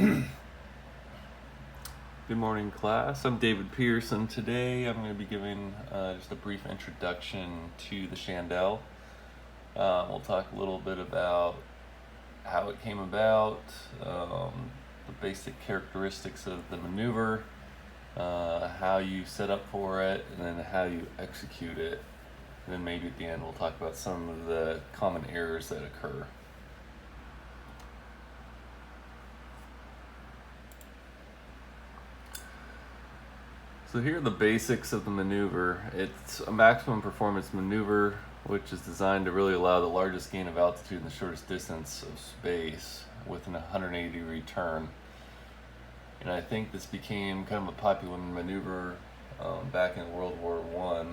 Good morning, class. I'm David Pearson. Today I'm going to be giving just a brief introduction to the Chandelle. We'll talk a little bit about how it came about, the basic characteristics of the maneuver, how you set up for it, and then how you execute it. And then maybe at the end we'll talk about some of the common errors that occur. So here are the basics of the maneuver. It's a maximum performance maneuver, which is designed to really allow the largest gain of altitude in the shortest distance of space with an 180-degree turn. And I think this became kind of a popular maneuver back in World War I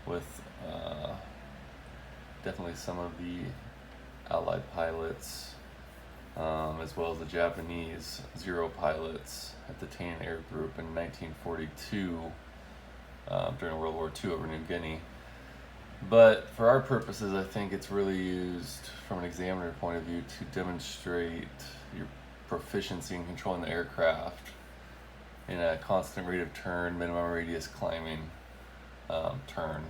with definitely some of the Allied pilots, as well as the Japanese Zero pilots at the Tan Air Group in 1942 during World War II over New Guinea. But for our purposes, I think it's really used from an examiner point of view to demonstrate your proficiency in controlling the aircraft in a constant rate of turn, minimum radius climbing turn.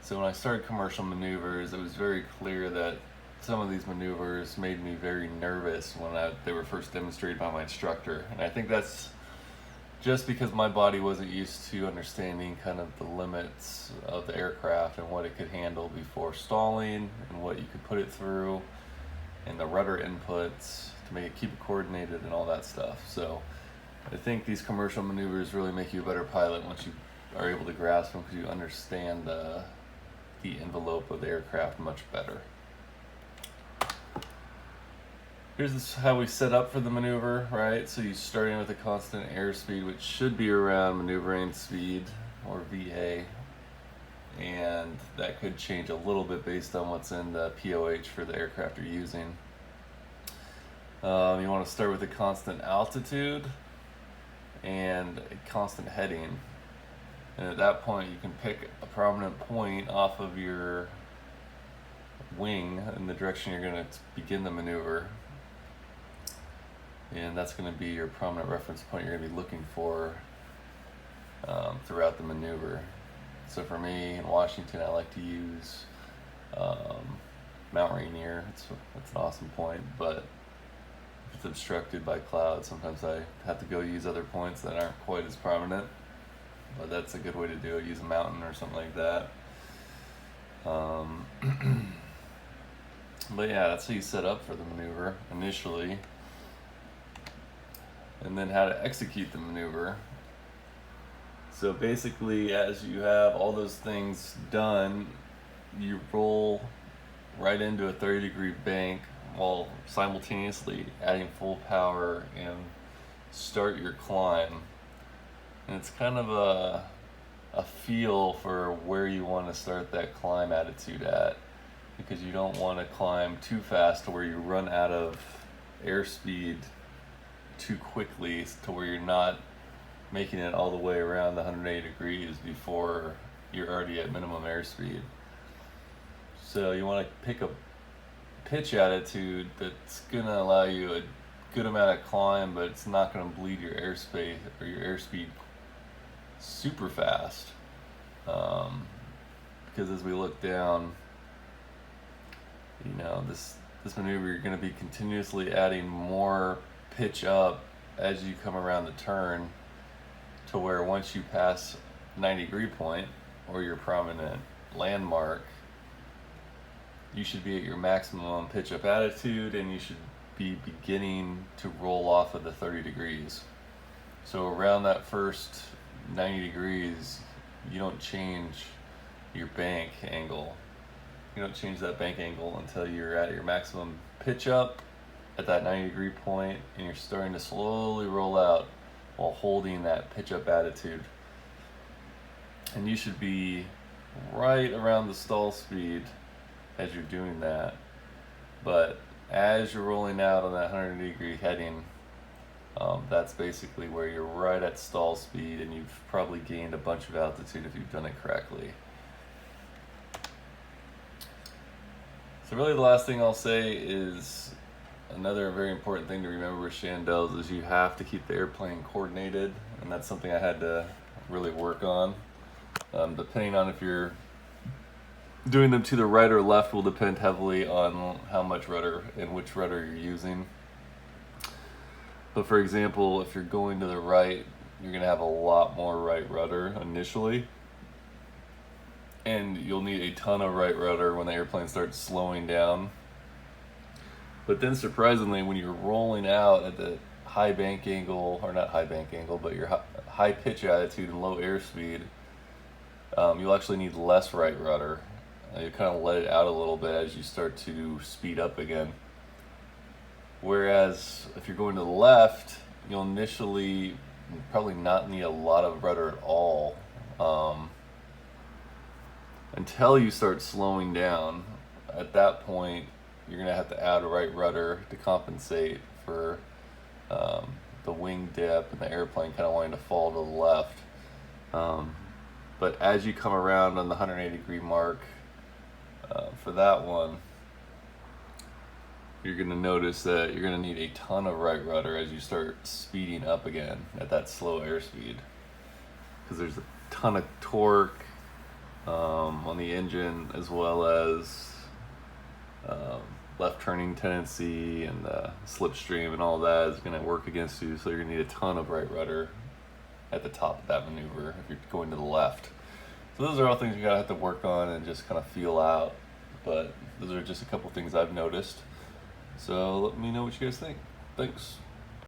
So when I started commercial maneuvers, it was very clear that some of these maneuvers made me very nervous when they were first demonstrated by my instructor. And I think that's just because my body wasn't used to understanding kind of the limits of the aircraft and what it could handle before stalling and what you could put it through and the rudder inputs to make it keep it coordinated and all that stuff. So I think these commercial maneuvers really make you a better pilot once you are able to grasp them, because you understand the envelope of the aircraft much better. Here's how we set up for the maneuver, right? So you're starting with a constant airspeed, which should be around maneuvering speed, or VA, and that could change a little bit based on what's in the POH for the aircraft you're using. You want to start with a constant altitude and a constant heading, and at that point you can pick a prominent point off of your wing in the direction you're going to begin the maneuver. And that's going to be your prominent reference point you're going to be looking for throughout the maneuver. So for me in Washington, I like to use Mount Rainier. It's an awesome point, but if it's obstructed by clouds, sometimes I have to go use other points that aren't quite as prominent. But that's a good way to do it. Use a mountain or something like that. But yeah, that's how you set up for the maneuver initially. And then how to execute the maneuver. So basically, as you have all those things done, you roll right into a 30-degree bank while simultaneously adding full power and start your climb. And it's kind of a feel for where you want to start that climb attitude at, because you don't want to climb too fast to where you run out of airspeed too quickly to where you're not making it all the way around the 180 degrees before you're already at minimum airspeed. So you want to pick a pitch attitude that's going to allow you a good amount of climb, but it's not going to bleed your airspace or your airspeed super fast. Because as we look down, this maneuver, you're going to be continuously adding more pitch up as you come around the turn, to where once you pass 90-degree point or your prominent landmark, you should be at your maximum pitch up attitude and you should be beginning to roll off of the 30 degrees. So around that first 90 degrees, you don't change your bank angle. You don't change that bank angle until you're at your maximum pitch up at that 90-degree point, and you're starting to slowly roll out while holding that pitch up attitude. And you should be right around the stall speed as you're doing that. But as you're rolling out on that 100-degree heading, that's basically where you're right at stall speed, and you've probably gained a bunch of altitude if you've done it correctly. So really the last thing I'll say is Another very important thing to remember with Chandelles is you have to keep the airplane coordinated, and that's something I had to really work on. Depending on if you're doing them to the right or left will depend heavily on how much rudder and which rudder you're using. But for example, if you're going to the right, you're going to have a lot more right rudder initially, and you'll need a ton of right rudder when the airplane starts slowing down. But then surprisingly, when you're rolling out at the high bank angle, or not high bank angle, but your high pitch attitude and low airspeed, you'll actually need less right rudder. You kind of let it out a little bit as you start to speed up again. Whereas if you're going to the left, you'll initially probably not need a lot of rudder at all until you start slowing down. At that point, you're going to have to add right rudder to compensate for the wing dip and the airplane kind of wanting to fall to the left. But as you come around on the 180 degree mark, for that one, you're going to notice that you're going to need a ton of right rudder as you start speeding up again at that slow airspeed, because there's a ton of torque on the engine, as well as left turning tendency and slipstream and all that is going to work against you. So you're going to need a ton of right rudder at the top of that maneuver if you're going to the left. So those are all things you gotta have to work on and just kind of feel out. But those are just a couple things I've noticed. So let me know what you guys think. Thanks.